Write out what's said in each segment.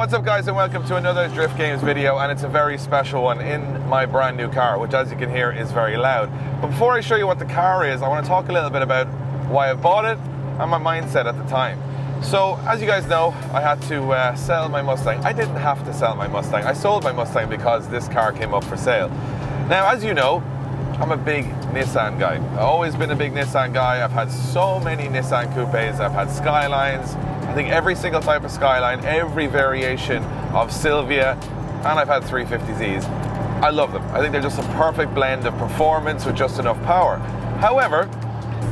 What's up guys, and welcome to another Drift Games video, and it's a very special one in my brand new car, which as you can hear is very loud. But before I show you what the car is, I want to talk a little bit about why I bought it and my mindset at the time. So as you guys know, I had to sell my Mustang. I didn't have to sell my Mustang. I sold my Mustang because this car came up for sale. Now as you know, I'm a big Nissan guy. I've always been a big Nissan guy. I've had so many Nissan coupes. I've had Skylines. I think every single type of Skyline, every variation of Silvia, and I've had 350Zs. I love them. I think they're just a perfect blend of performance with just enough power. However,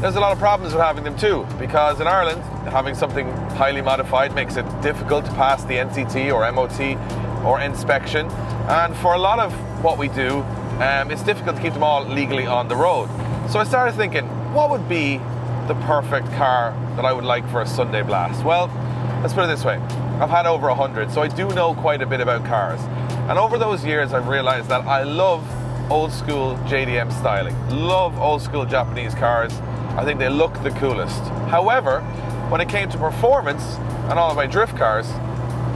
there's a lot of problems with having them too, because in Ireland, having something highly modified makes it difficult to pass the NCT or MOT or inspection. And for a lot of what we do, it's difficult to keep them all legally on the road. So I started thinking, what would be the perfect car that I would like for a Sunday blast? Well, let's put it this way. I've had over 100, so I do know quite a bit about cars. And over those years, I've realized that I love old school JDM styling. Love old school Japanese cars. I think they look the coolest. However, when it came to performance and all of my drift cars,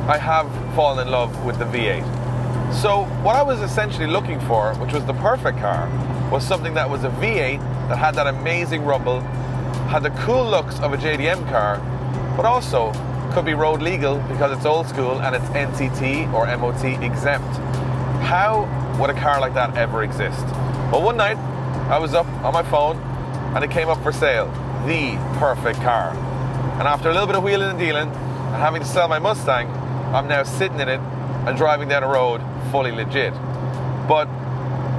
I have fallen in love with the V8. So what I was essentially looking for, which was the perfect car, was something that was a V8 that had that amazing rumble, had the cool looks of a JDM car, but also could be road legal because it's old school and it's NCT or MOT exempt. How would a car like that ever exist? Well, one night I was up on my phone and it came up for sale, the perfect car. And after a little bit of wheeling and dealing and having to sell my Mustang, I'm now sitting in it and driving down the road fully legit. But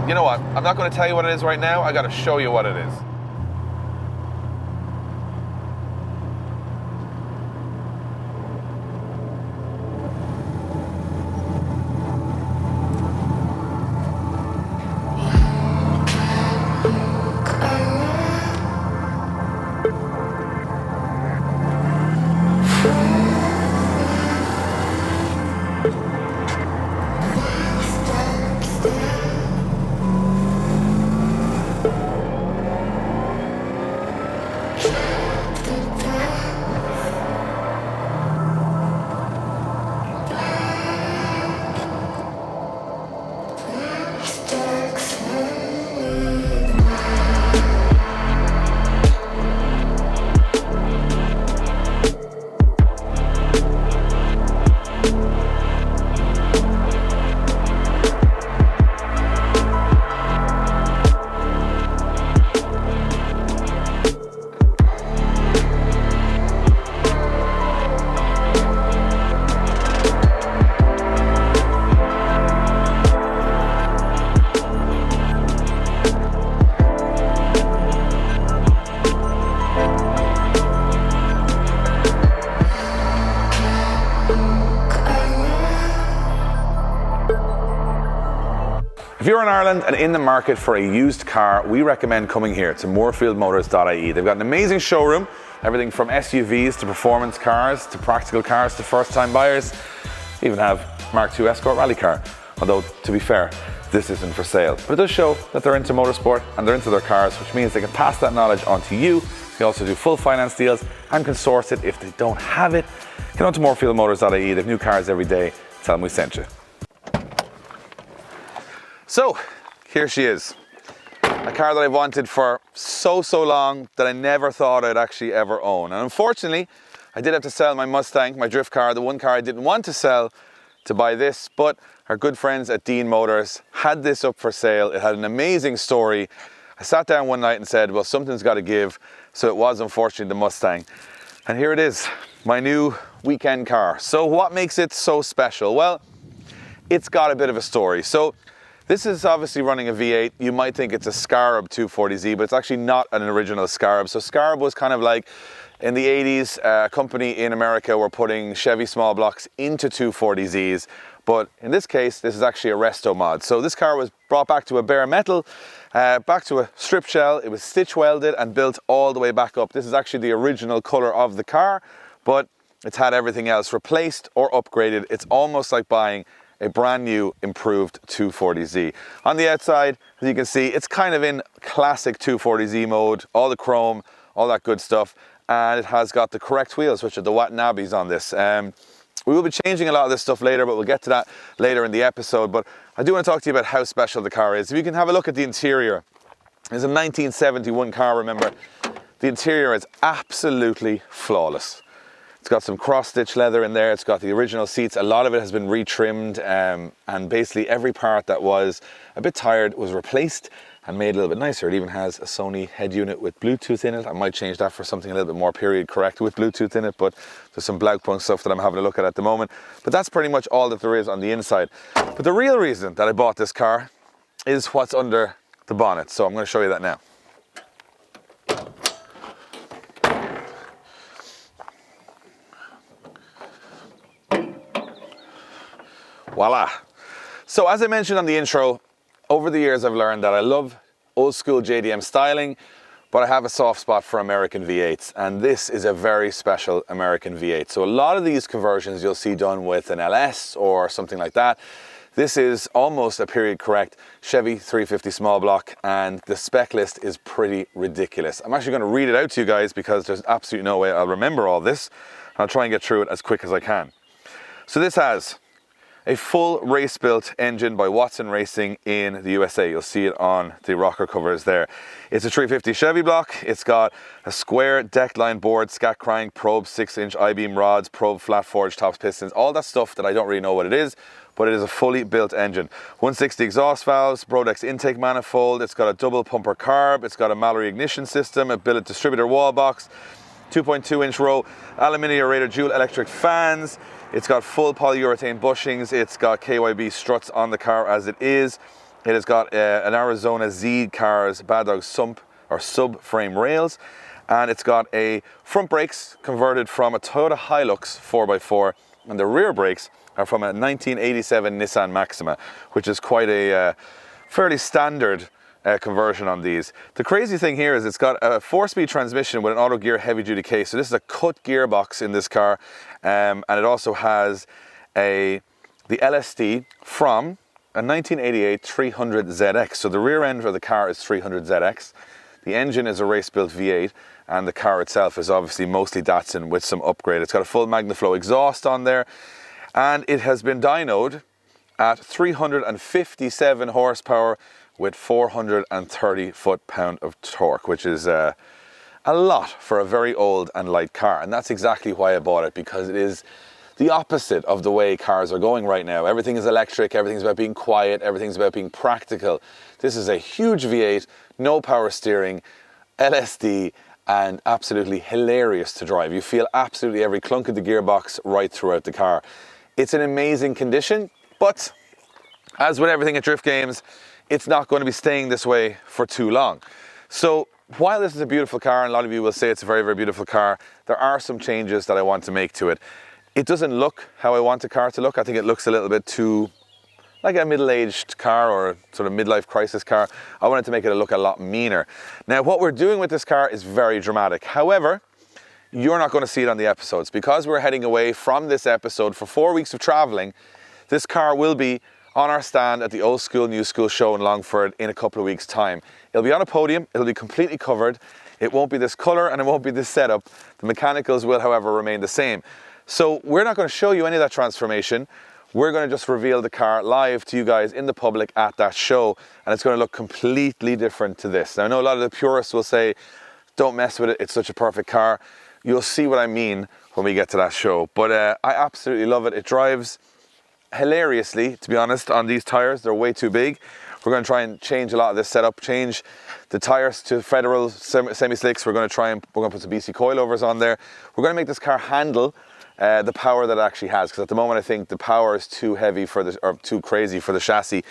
you know what? I'm not going to tell you what it is right now. I got to show you what it is. If you're in Ireland and in the market for a used car, we recommend coming here to moorfieldmotors.ie. They've got an amazing showroom, everything from SUVs to performance cars to practical cars to first-time buyers. They even have Mark II Escort rally car, although to be fair, this isn't for sale. But it does show that they're into motorsport and they're into their cars, which means they can pass that knowledge on to you. They also do full finance deals and can source it if they don't have it. Get on to moorfieldmotors.ie. They have new cars every day. Tell them we sent you. So, here she is. A car that I've wanted for so long that I never thought I'd actually ever own. And unfortunately, I did have to sell my Mustang, my drift car, the one car I didn't want to sell, to buy this. But our good friends at Dean Motors had this up for sale. It had an amazing story. I sat down one night and said, well, something's got to give. So it was unfortunately the Mustang. And here it is, my new weekend car. So what makes it so special? Well, it's got a bit of a story. So this is obviously running a V8. You might think it's a Scarab 240Z, but it's actually not an original Scarab. So Scarab was kind of like, in the 80s, a company in America were putting Chevy small blocks into 240Zs. But in this case, this is actually a restomod. So this car was brought back to a bare metal, back to a strip shell. It was stitch welded and built all the way back up. This is actually the original color of the car, but it's had everything else replaced or upgraded. It's almost like buying a brand new improved 240Z. On the outside, as you can see, it's kind of in classic 240Z mode, all the chrome, all that good stuff. And it has got the correct wheels, which are the Watanabes on this. We will be changing a lot of this stuff later, but we'll get to that later in the episode. But I do want to talk to you about how special the car is. If you can have a look at the interior. It's a 1971 car, remember. The interior is absolutely flawless. It's got some cross-stitch leather in there. It's got the original seats. A lot of it has been retrimmed, and basically every part that was a bit tired was replaced and made a little bit nicer. It even has a Sony head unit with Bluetooth in it. I might change that for something a little bit more period correct with Bluetooth in it, but there's some Blaugpunkt stuff that I'm having a look at the moment. But that's pretty much all that there is on the inside. But the real reason that I bought this car is what's under the bonnet. So I'm going to show you that now. Voila. So as I mentioned on the intro, over the years I've learned that I love old school JDM styling, but I have a soft spot for American V8s, and this is a very special American V8. So a lot of these conversions you'll see done with an LS or something like that. This is almost a period correct Chevy 350 small block, and the spec list is pretty ridiculous. I'm actually going to read it out to you guys because there's absolutely no way I'll remember all this. I'll try and get through it as quick as I can. So this has a full race-built engine by Watson Racing in the USA. You'll see it on the rocker covers there. It's a 350 Chevy block. It's got a square deck line board, scat crank, probe 6-inch I-beam rods, probe flat forged tops pistons, all that stuff that I don't really know what it is, but it is a fully built engine. 160 exhaust valves, Brodex intake manifold. It's got a double pumper carb. It's got a Mallory ignition system, a billet distributor wall box, 2.2-inch row aluminium aerator dual electric fans. It's got full polyurethane bushings. It's got KYB struts on the car as it is. It has got an Arizona Z Cars Bad Dog sub frame rails, and it's got a front brakes converted from a Toyota Hilux 4x4, and the rear brakes are from a 1987 Nissan Maxima, which is quite a fairly standard conversion on these. The crazy thing here is it's got a 4-speed transmission with an auto gear heavy duty case. So this is a cut gearbox in this car, and it also has the LSD from a 1988 300ZX. So the rear end of the car is 300ZX. The engine is a race-built V8, and the car itself is obviously mostly Datsun with some upgrade. It's got a full MagnaFlow exhaust on there, and it has been dynoed at 357 horsepower with 430 foot-pound of torque, which is a lot for a very old and light car. And that's exactly why I bought it, because it is the opposite of the way cars are going right now. Everything is electric, everything's about being quiet, everything's about being practical. This is a huge V8, no power steering, LSD, and absolutely hilarious to drive. You feel absolutely every clunk of the gearbox right throughout the car. It's in amazing condition, but as with everything at Drift Games, it's not going to be staying this way for too long. So while this is a beautiful car, and a lot of you will say it's a very, very beautiful car, there are some changes that I want to make to it. It doesn't look how I want a car to look. I think it looks a little bit too like a middle-aged car or sort of midlife crisis car. I wanted to make it look a lot meaner. Now, what we're doing with this car is very dramatic. However, you're not going to see it on the episodes. Because we're heading away from this episode for 4 weeks of traveling, this car will be on our stand at the Old School New School show in Longford in a couple of weeks' time. It'll be on a podium, it'll be completely covered, it won't be this colour and it won't be this setup. The mechanicals will, however, remain the same. So we're not going to show you any of that transformation. We're going to just reveal the car live to you guys in the public at that show, and it's going to look completely different to this. Now, I know a lot of the purists will say, don't mess with it, it's such a perfect car. You'll see what I mean when we get to that show. But I absolutely love it. It drives hilariously, to be honest, on these tires. They're way too big. We're going to try and change a lot of this setup, change the tires to Federal semi-slicks. We're going to put some BC coilovers on there. We're going to make this car handle the power that it actually has, because at the moment I think the power is too heavy or too crazy for the chassis.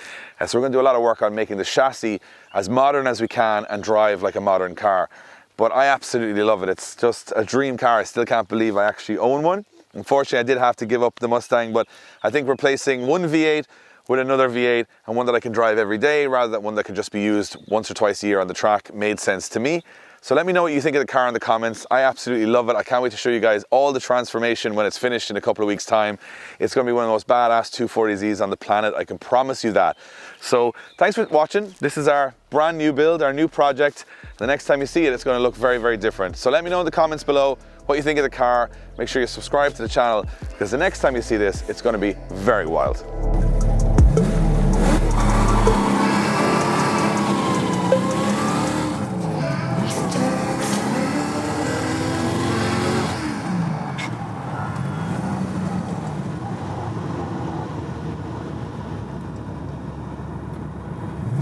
So we're going to do a lot of work on making the chassis as modern as we can and drive like a modern car. But I absolutely love it. It's just a dream car. I still can't believe I actually own one. Unfortunately, I did have to give up the Mustang, but I think replacing one V8 with another V8 and one that I can drive every day rather than one that can just be used once or twice a year on the track made sense to me. So let me know what you think of the car in the comments. I absolutely love it. I can't wait to show you guys all the transformation when it's finished in a couple of weeks' time. It's going to be one of the most badass 240Zs on the planet. I can promise you that. So thanks for watching. This is our brand new build, our new project. The next time you see it, it's going to look very, very different. So let me know in the comments below what you think of the car. Make sure you subscribe to the channel, because the next time you see this, it's going to be very wild.